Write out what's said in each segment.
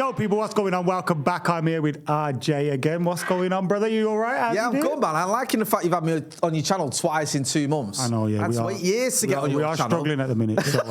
Yo, people, what's going on? Welcome back. I'm here with RJ again. What's going on, brother? You all right? Yeah, I'm good, man. I'm liking the fact you've had me on your channel twice in 2 months. I know, yeah. I had to wait years to get on your channel. We are struggling at the minute. So,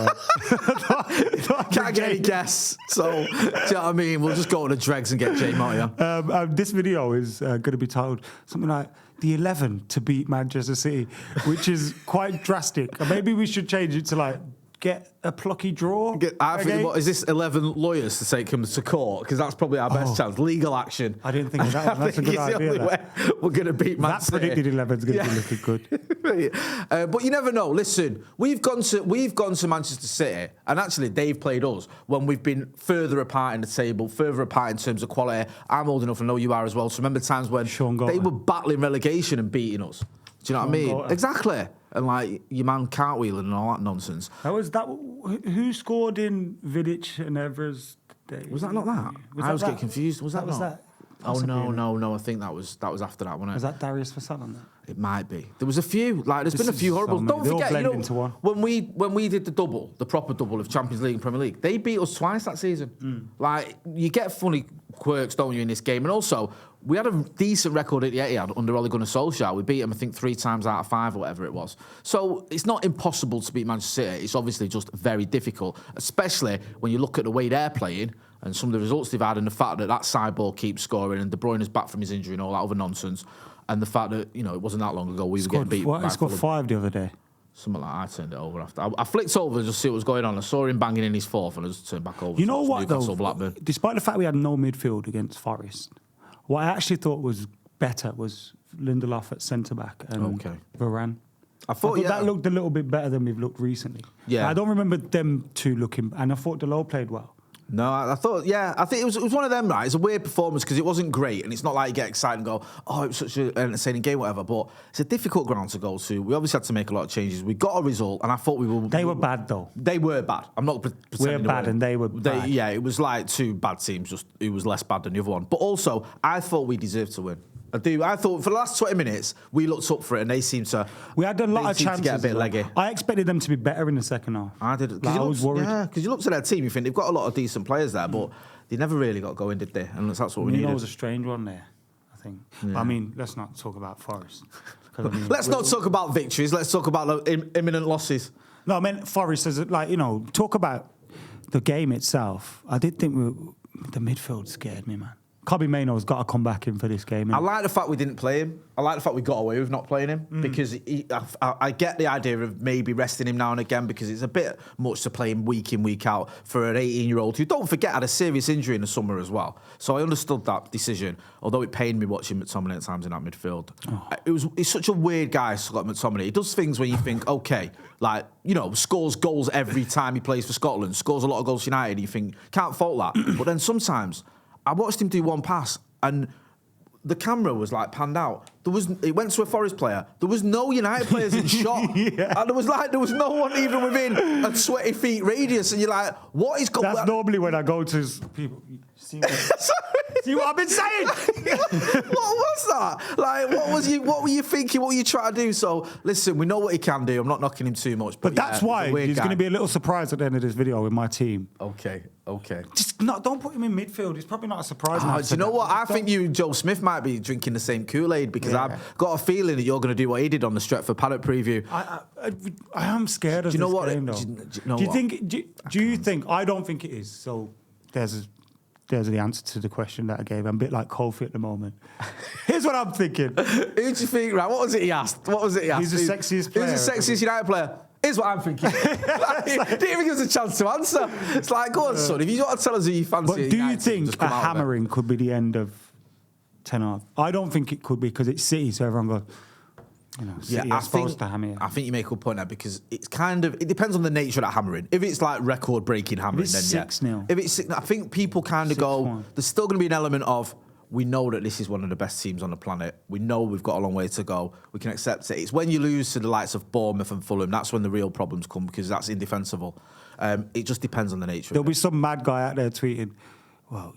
can't get any guests. So, do you know what I mean? We'll just go to the dregs and get Jay out here. This video is going to be titled something like the 11 to beat Manchester City, which is quite drastic. Maybe we should change it to like, get a plucky draw. What is this? 11 lawyers to take him to court? Because that's probably our best chance. Legal action. I didn't think of that. That's a good idea. We're going to beat Man City. That predicted 11 is going to be looking good. But you never know. Listen, we've gone to Manchester City, and actually they've played us when we've been further apart in the table, further apart in terms of quality. I'm old enough, I know you are as well. So remember times when they were battling relegation and beating us. Do you know what I mean? Exactly. And like your man cartwheeling and all that nonsense. Who scored in Vidic and Evra's day? Was that not that? I was getting confused. Was that not? That? Oh no! I think that was after that one. Was that Darius Vassal on that? It might be. There was a few. Like there's been a few horrible. Don't forget, you know, when we did the proper double of Champions League and Premier League, they beat us twice that season. Like you get funny quirks, don't you, in this game? And also, we had a decent record at the Etihad under Ole Gunnar Solskjaer. We beat them, I think, 3 times out of 5 or whatever it was. So it's not impossible to beat Manchester City. It's obviously just very difficult, especially when you look at the way they're playing and some of the results they've had and the fact that that side ball keeps scoring and De Bruyne is back from his injury and all that other nonsense. And the fact that, you know, it wasn't that long ago we were getting beat. He scored 5 the other day. Something like that. I turned it over after. I flicked over and just see what was going on. I saw him banging in his 4th and I just turned back over. You know what, though? Blackburn. Despite the fact we had no midfield against Forest, what I actually thought was better was Lindelof at centre-back and Varane. I thought that looked a little bit better than we've looked recently. Yeah. I don't remember them two looking, and I thought Delors played well. No, I thought, I think it was one of them, right? It's a weird performance because it wasn't great, and it's not like you get excited and go, oh, it was such an entertaining game, whatever, but it's a difficult ground to go to. We obviously had to make a lot of changes. We got a result, and I thought we were... They were bad, though. They were bad. I'm not pretending we're bad, and they were bad. Yeah, it was like 2 bad teams, just it was less bad than the other one. But also, I thought we deserved to win. I do. I thought for the last 20 minutes, we looked up for it, and they seemed to... We had a lot of chances to get a bit leggy. I expected them to be better in the second half. I did. I was worried. Yeah, because you look at their team, you think they've got a lot of decent players there, but they never really got going, did they? And that's what we needed. It was a strange one there, I think. Yeah. I mean, let's not talk about Forest. Let's not talk about victories. Let's talk about the imminent losses. No, I meant Forest as talk about the game itself. I did think the midfield scared me, man. Kobbie Mainoo's got to come back in for this game. I like the fact we didn't play him. I like the fact we got away with not playing him because I get the idea of maybe resting him now and again because it's a bit much to play him week in, week out for an 18-year-old who, don't forget, had a serious injury in the summer as well. So I understood that decision, although it pained me watching McTominay at times in that midfield. He's such a weird guy, Scott McTominay. He does things when you think, okay, like, you know, scores goals every time he plays for Scotland, scores a lot of goals for United, and you think, can't fault that. But then sometimes... I watched him do one pass and the camera was like panned out. It went to a Forest player. There was no United players in shot. And there was no one even within a 20 feet radius. And you're like, what is going on? That's normally when I go to people. See what I've been saying? What was that? Like, what were you thinking? What were you trying to do? So, listen, we know what he can do. I'm not knocking him too much. But that's why he's going to be a little surprised at the end of this video with my team. Okay. Just don't put him in midfield. It's probably not a surprise. Do you know what? I think you and Joe Smith might be drinking the same Kool-Aid because I've got a feeling that you're going to do what he did on the Stretford Paddock preview. I am scared of this game, though. Do you think? I don't think it is. So there's the answer to the question that I gave. I'm a bit like Kofi at the moment. Here's what I'm thinking. Who do you think, right? What was it he asked? He's the sexiest player. Who's the sexiest United player? Here's what I'm thinking. Didn't even give us a chance to answer. It's like, go on, son. If you got to tell us who you fancy, but do you think a hammering could be the end of Ten Hag? I don't think it could be because it's City, so everyone goes, City are supposed to hammer. I think you make a good point there because it's it depends on the nature of that hammering. If it's like record-breaking hammering, then 6-0. If it's 6, I think people kind of go, there's still going to be an element of, we know that this is one of the best teams on the planet. We know we've got a long way to go. We can accept it. It's when you lose to the likes of Bournemouth and Fulham, that's when the real problems come because that's indefensible. It just depends on the nature There'll of it. be some mad guy out there tweeting, well,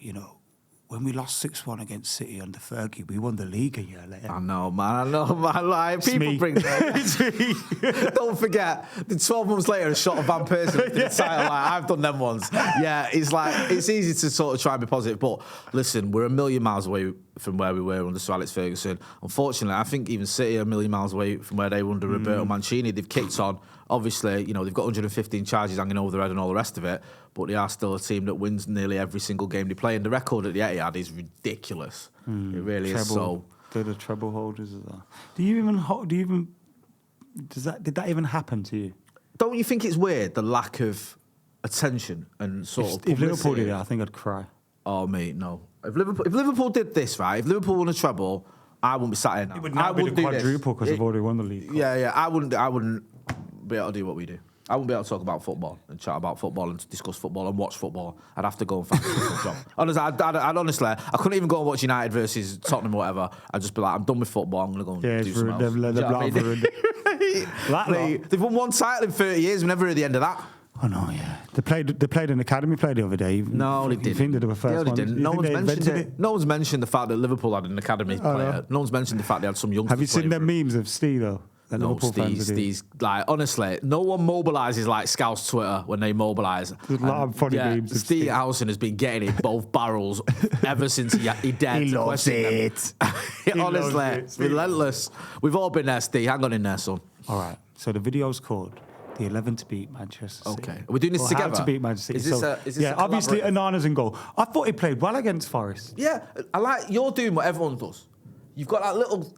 when we lost 6-1 against City under Fergie, we won the league a year later. I know, man. Like, people bring that. Don't forget, the 12 months later, a shot of Van Persie lifted the title. Like, I've done them ones. Yeah, it's easy to sort of try and be positive. But listen, we're a million miles away from where we were under Sir Alex Ferguson. Unfortunately, I think even City are a million miles away from where they were under Roberto Mancini. They've kicked on. Obviously, they've got 115 charges hanging over their head and all the rest of it, but they are still a team that wins nearly every single game they play, and the record at the Etihad is ridiculous. It really is. So they're the treble holders as well. Did that even happen to you? Don't you think it's weird, the lack of attention and sort of publicity? If Liverpool did it, I think I'd cry. Oh, mate, no. If Liverpool did this, right, if Liverpool won a treble, I wouldn't be sat here now. It would now be the quadruple because they've already won the league. Yeah, I wouldn't be able to do what we do. I wouldn't be able to talk about football and chat about football and discuss football and watch football. I'd have to go and find a job. Honestly, I couldn't even go and watch United versus Tottenham or whatever. I'd just be like, I'm done with football. I'm going to go and do something else. They've won one title in 30 years. We never heard the end of that. Oh no, yeah. They played an academy play the other day. No, they didn't. You think they were first one? Didn't. No one's mentioned it. No one's mentioned the fact that Liverpool had an academy player. No one's mentioned the fact they had some youngsters. Have you seen them memes of Steve though? No, Steve's like, honestly, no one mobilises like Scouse Twitter when they mobilise. There's a lot of funny memes. Steve Howson has been getting it both barrels ever since he dead. He loves it. Honestly, relentless. We've all been there, Steve. Hang on in there, son. All right. So the video's called The 11 to beat Manchester City. Okay. Are we doing this together? How to beat Manchester City. Is this obviously Onana's in goal. I thought he played well against Forest. Yeah, I like you're doing what everyone does. You've got that little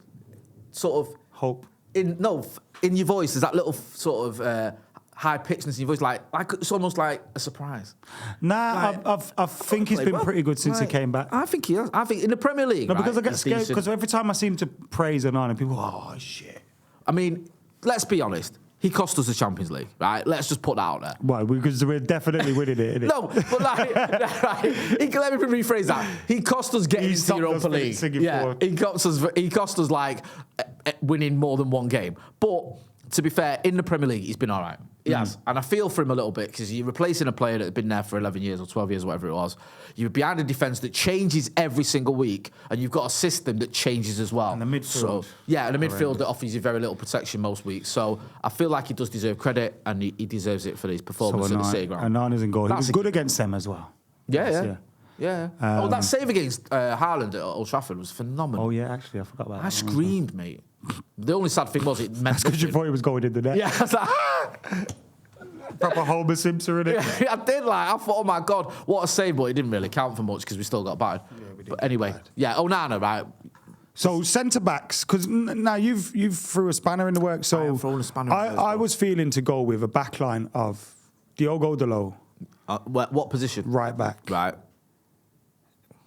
sort of hope. In your voice, there's that little sort of high pitchness in your voice, like it's almost like a surprise. Nah, I think he's been pretty good since he came back. I think he has. I think in the Premier League. No, because I get scared because every time I seem to praise Onana, people, oh shit. I mean, let's be honest. He cost us the Champions League, right? Let's just put that out there. Why? Because we're definitely winning it, innit? No, but let me rephrase that. He cost us getting into the Europa League. Yeah, he cost us like winning more than one game. But to be fair, in the Premier League, he's been all right. He has. And I feel for him a little bit because you're replacing a player that had been there for 11 years or 12 years, whatever it was. You're behind a defence that changes every single week, and you've got a system that changes as well. And the midfield. And the midfield that offers you very little protection most weeks. So I feel like he does deserve credit, and he deserves it for his performance at the City ground. Onana's in goal. He was good against them as well. Yeah. That save against Haaland at Old Trafford was phenomenal. Oh, yeah, actually, I forgot about that. I screamed, mate. The only sad thing was it meant that's because you thought he was going in the net. Yeah, I was like, proper Homer Simpson, innit? Yeah, I did. I thought, oh my God, what a save, but it didn't really count for much because we still got battered. Yeah, but anyway, Onana, right? So centre backs, because now you've threw a spanner in the works. So I was feeling to go with a back line of Diogo Dalot. What position? Right back. Right.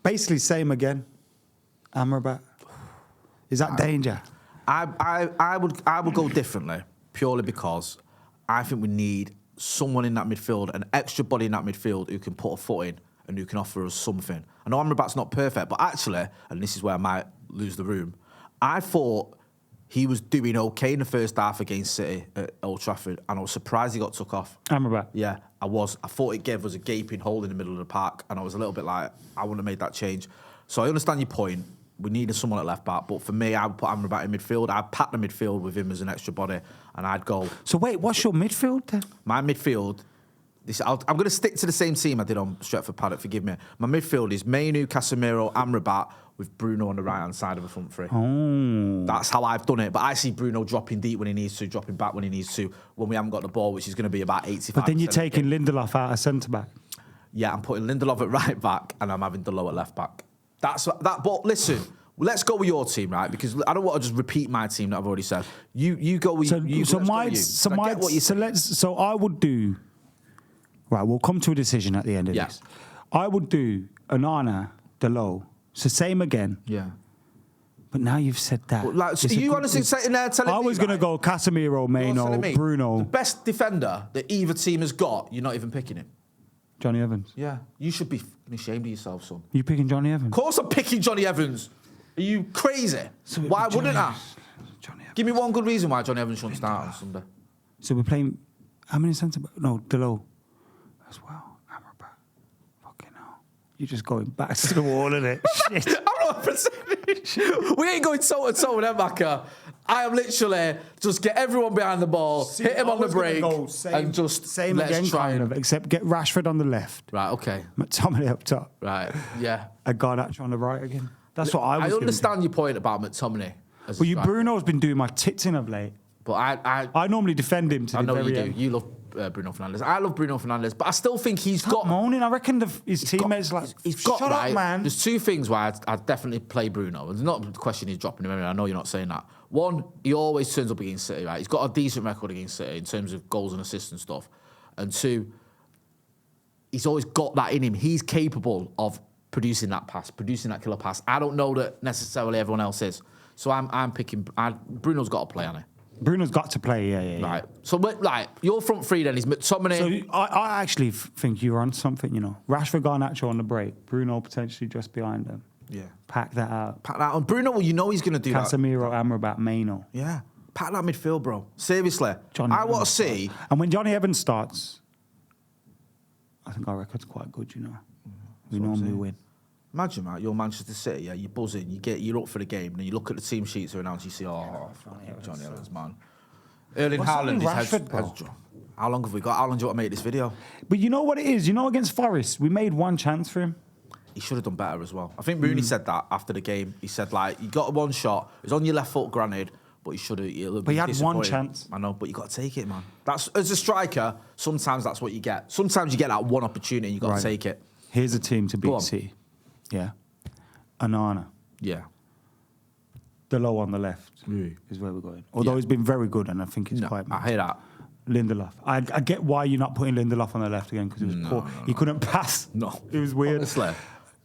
Basically, same again. Amrabat. Is that danger? I would go differently, purely because I think we need someone in that midfield, an extra body in that midfield who can put a foot in and who can offer us something. I know Amrabat's not perfect, but actually, and this is where I might lose the room, I thought he was doing okay in the first half against City at Old Trafford, and I was surprised he got took off. Amrabat? Yeah, I was. I thought it gave us a gaping hole in the middle of the park, and I was a little bit like, I wouldn't have made that change. So I understand your point. We needed someone at left back, but for me, I would put Amrabat in midfield. I'd pack the midfield with him as an extra body, and I'd go. So wait, what's your midfield then? My midfield, I'm going to stick to the same team I did on Stretford Paddock, forgive me. My midfield is Mainu, Casemiro, Amrabat, with Bruno on the right-hand side of the front three. Oh. That's how I've done it, but I see Bruno dropping deep when he needs to, dropping back when he needs to, when we haven't got the ball, which is going to be about 85%. But then you're taking Lindelof out of centre-back. Yeah, I'm putting Lindelof at right back, and I'm having Dalot at left back. But listen, let's go with your team, right? Because I don't want to just repeat my team that I've already said. You go with you. So I would do. Right, we'll come to a decision at the end of this. I would do Onana, Dalot. So same again. Yeah. But now you've said that. Well, so you honestly sitting there telling me... I was going to go Casemiro, Maino, Bruno. The best defender that either team has got, you're not even picking him. Johnny Evans. Yeah. You should be ashamed of yourself, son. You picking Johnny Evans? Of course I'm picking Johnny Evans. Are you crazy? So why wouldn't I? Give me one good reason why Johnny Evans shouldn't start on Sunday. So we're playing... How many centre... No, Dalot as well. Amrabat. Fucking hell. you're just going back to the wall, innit? Shit. I'm not a percentage. We ain't going toe-to-toe with them, Macca. I am literally just get everyone behind the ball, hit him on the break, and just same let's again, try kind of, except get Rashford on the left. Right, okay. McTominay up top. Right, yeah. And Garnacho on the right again. That's what I understand your point about McTominay. Well, Bruno's been doing my tits in of late. But I normally defend him to the very end. You love Bruno Fernandes. I love Bruno Fernandes, but I still think he's Stop got... moaning. I reckon his teammates shut up, man. There's two things why I'd definitely play Bruno. It's not the question he's dropping him. I know you're not saying that. One, he always turns up against City, right? He's got a decent record against City in terms of goals and assists and stuff. And two, he's always got that in him. He's capable of producing that pass, producing that killer pass. I don't know that necessarily everyone else is. So I'm picking... Bruno's got to play on it. Bruno's got to play, yeah. Right. So, your front three then is McTominay. So I actually think you're on something, Rashford, Garnacho on the break. Bruno potentially just behind them. Yeah. Pack that out. Pack that on. Bruno, he's going to do Casemiro, Amrabat, Maino. Yeah. Pack that midfield, bro. Seriously. I want to see... And when Johnny Evans starts, I think our record's quite good, We normally win. Imagine, mate, you're Manchester City, you're buzzing, you're up for the game, and then you look at the team sheets around, you see, Johnny Evans, man. Erling Haaland is... How long have we got? How long do you want to make this video? But you know what it is? Against Forest, we made one chance for him. He should have done better as well. I think Rooney said that after the game. He said, you got one shot, it was on your left foot, granted, but you should have... But he had one chance. I know, but you got to take it, man. As a striker, sometimes that's what you get. Sometimes you get that one opportunity and you got to take it. Here's a team to beat City. Yeah. Onana. Yeah. Delo on the left is where we're going. Although he's been very good and I think he's quite... I hear that. Lindelof. I get why you're not putting Lindelof on the left again because he was poor. He couldn't pass. No. It was weird. Honestly.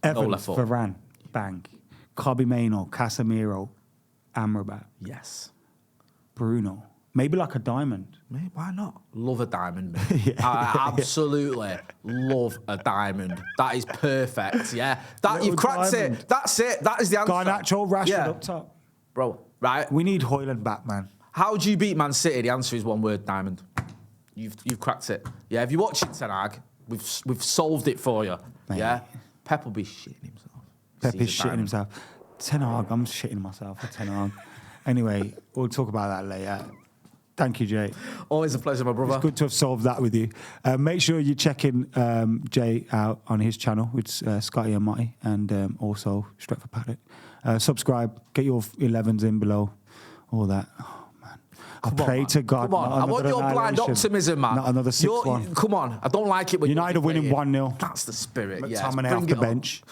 Evans, Varane, bang. Kobe Maino, Casemiro, Amrabat. Yes. Bruno. Maybe like a diamond. Mate, why not? Love a diamond, mate. I absolutely love a diamond. That is perfect, yeah. You've cracked it. That's it. That is the answer. Garnacho, Rashford up top. Bro, right? We need Højlund back, man. How do you beat Man City? The answer is one word, diamond. You've cracked it. Yeah, if you watch it, Ten Hag, we've solved it for you. Mate. Yeah? Pep will be shitting himself. Pep is shitting himself. Ten Hag, I'm shitting myself for Ten Hag. Anyway, we'll talk about that later. Thank you, Jay. Always a pleasure, my brother. It's good to have solved that with you. Make sure you're checking Jay out on his channel. It's Scotty and Matty, and also Straight for Paddock. Subscribe, get your 11s in below, all that. Oh, man. I pray to God. Come on, I want your blind optimism, man. Not another 6-1. Come on, I don't like it when United winning 1-0. That's the spirit, McTominay off the bench.